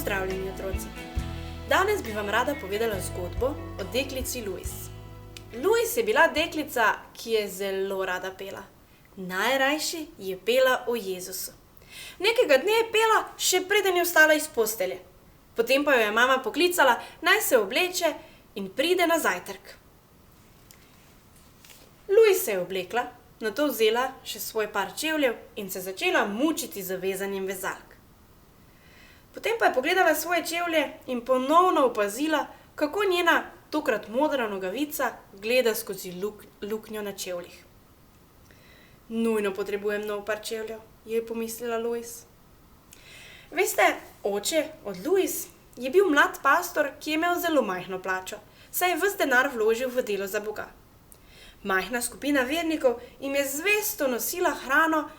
Pozdravljeni, otroci! Danes bi vam rada povedala zgodbo o deklici Louis. Louis je bila deklica, ki je zelo rada pela. Najrajši je pela o Jezusu. Nekega dne je pela, še preden je vstala iz postelje. Potem pa jo je mama poklicala, naj se obleče in pride na zajtrk. Louis se je oblekla, nato vzela še svoj par čevljev in se začela mučiti z vezanjem vezalk. Potem pa je pogledala svoje čevlje in ponovno opazila, kako njena tokrat modra nogavica gleda skozi luknjo na čevljih. Nujno potrebujem nov par čevljev, je pomislila Louis. Veste, oče od Louis je bil mlad pastor, ki je imel zelo majhno plačo, saj je ves denar vložil v delo za Boga. Majhna skupina vernikov jim je zvesto nosila hrano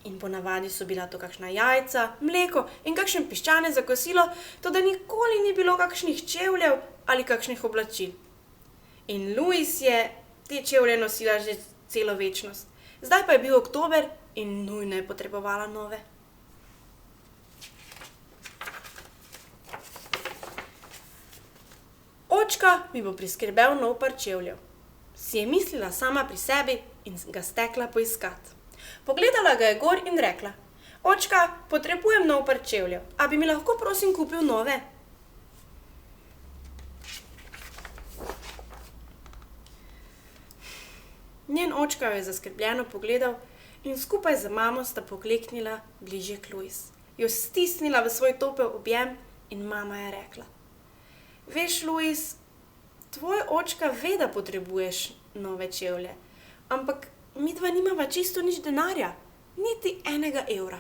in ponavadi so bila to kakšna jajca, mleko in kakšen piščanec za kosilo, toda nikoli ni bilo kakšnih čevljev ali kakšnih oblačil. In Louis je te čevlje nosila že celo večnost. Zdaj pa je bil oktober in nujno je potrebovala nove. Očka mi bo priskrbel nov par čevljev, si je mislila sama pri sebi in ga stekla poiskat. Pogledala ga je gor in rekla: Očka, potrebujem nov par čevljev, a bi mi lahko prosim kupil nove? Njen očka jo je zaskrbljeno pogledal in skupaj z mamo sta pokleknila bližje k Louis. Jo stisnila v svoj topel objem in mama je rekla: Veš, Louis, tvoj očka ve, da potrebuješ nove čevlje, ampak midva nimava čisto nič denarja, niti enega evra.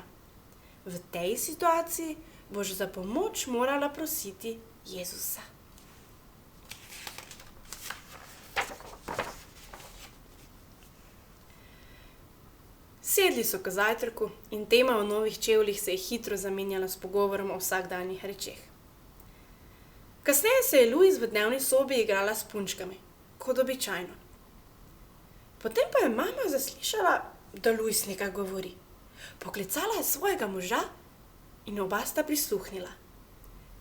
V tej situaciji boš za pomoč morala prositi Jezusa. Sedli so k zajtrku in tema o novih čevljih se je hitro zamenjala s pogovorom o vsakdanjih rečeh. Kasneje se je Louis v dnevni sobi igrala s punčkami, kot običajno. Potem pa je mama zaslišala, da Louis nekaj govori. Poklicala je svojega moža in oba sta prisluhnila.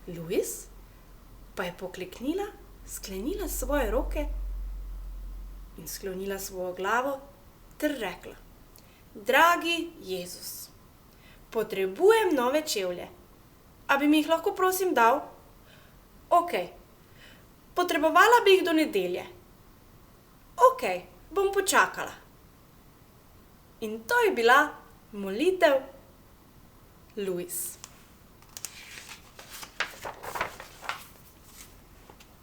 Louis pa je pokleknila, sklenila svoje roke in sklonila svojo glavo ter rekla: Dragi Jezus, potrebujem nove čevlje. A bi mi jih lahko prosim dal? Okej, potrebovala bi jih do nedelje. Okej, bom počakala. In to je bila molitev Louis.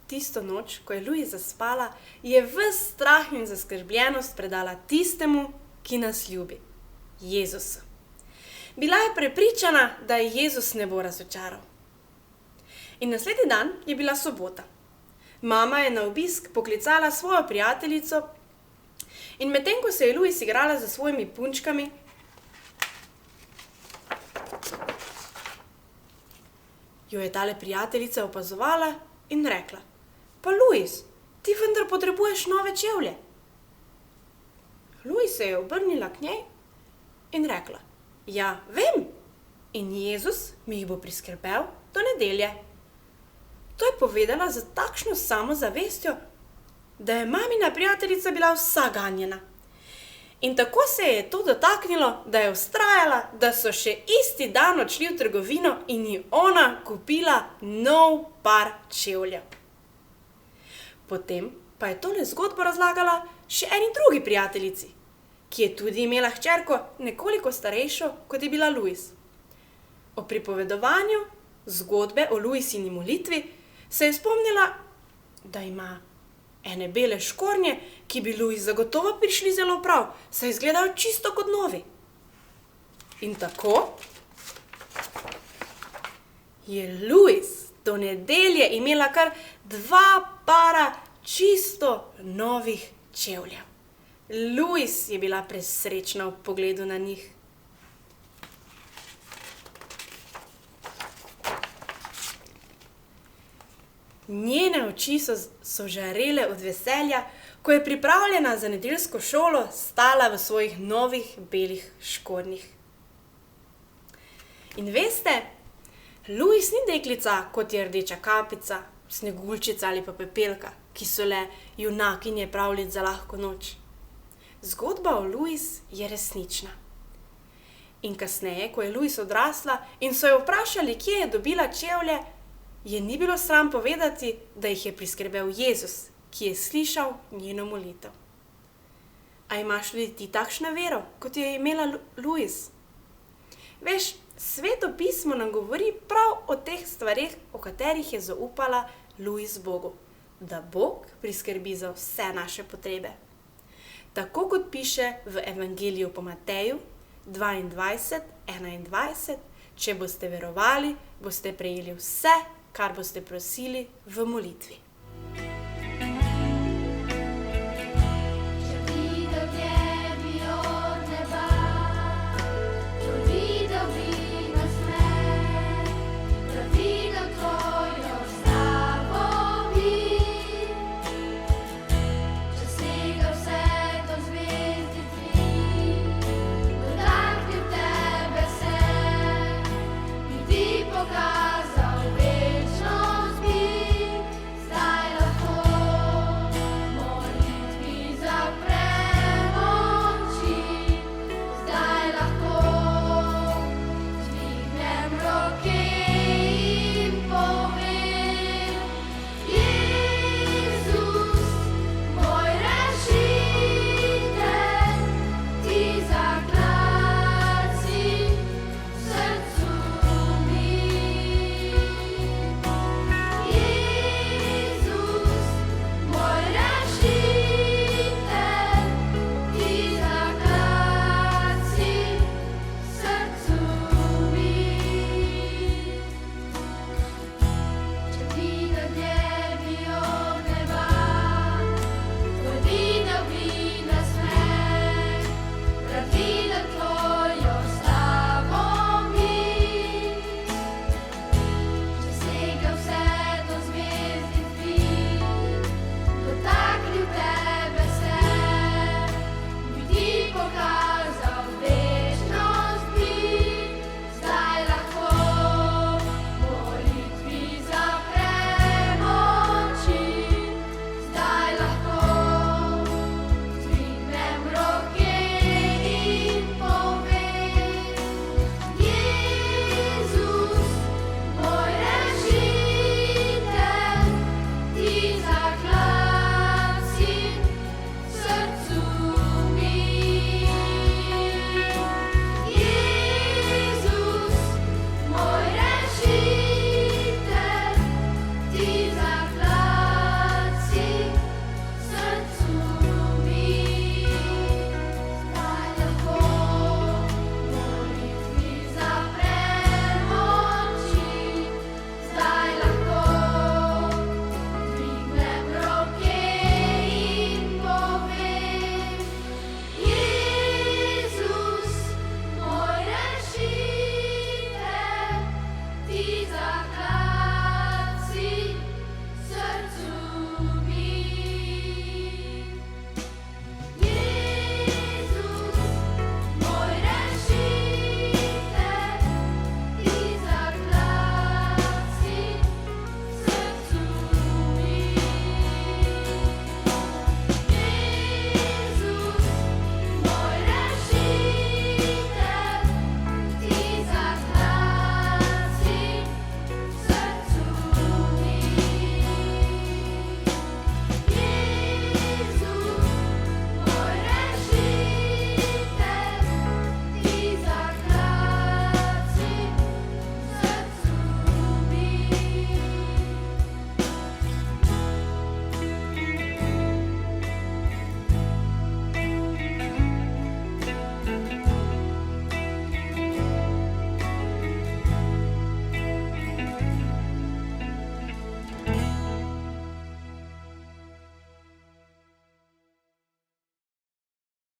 Tisto noč, ko je Louis zaspala, je ves strah in zaskrbljenost predala tistemu, ki nas ljubi, Jezusu. Bila je prepričana, da je Jezus ne bo razočaral. In naslednji dan je bila sobota. Mama je na obisk poklicala svojo prijateljico in medtem ko se je Louis igrala z svojimi punčkami, jo je tale prijateljica opazovala in rekla: Pa Louis, ti vendar potrebuješ nove čevlje. Louis se je obrnila k njej in rekla: Ja, vem, in Jezus mi jih bo priskrbel do nedelje. To je povedala z takšno samozavestjo, da je mamina prijateljica bila vsa ganjena. In tako se je to dotaknilo, da je vztrajala, da so še isti dan odšli v trgovino in ji ona kupila nov par čevljev. Potem pa je tole zgodbo razlagala še eni drugi prijateljici, ki je tudi imela hčerko nekoliko starejšo, kot je bila Louis. O pripovedovanju zgodbe o Louisini molitvi se je spomnila, da ima ene bele škornje, ki bi Louis zagotovo prišli zelo prav, saj izgledajo čisto kot novi. In tako je Louis do nedelje imela kar 2 para čisto novih čevljev. Louis je bila presrečna ob pogledu na njih. Njene oči so žarele od veselja, ko je pripravljena za nedeljsko šolo stala v svojih novih belih škornjih. In veste, Louis ni deklica, kot je Rdeča kapica, Sneguljčica ali pa Pepelka, ki so le junakinje pravljic za lahko noč. Zgodba o Louis je resnična. In kasneje, ko je Louis odrasla in so jo vprašali, kje je dobila čevlje, je ni bilo sram povedati, da jih je priskrbel Jezus, ki je slišal njeno molitev. A imaš tudi ti takšno vero, kot jo je imela Louis? Veš, Sveto pismo nam govori prav o teh stvareh, o katerih je zaupala Louis Bogu, da Bog priskrbi za vse naše potrebe. Tako kot piše v Evangeliju po Mateju 22:21, če boste verovali, boste prejeli vse, kar boste prosili v molitvi.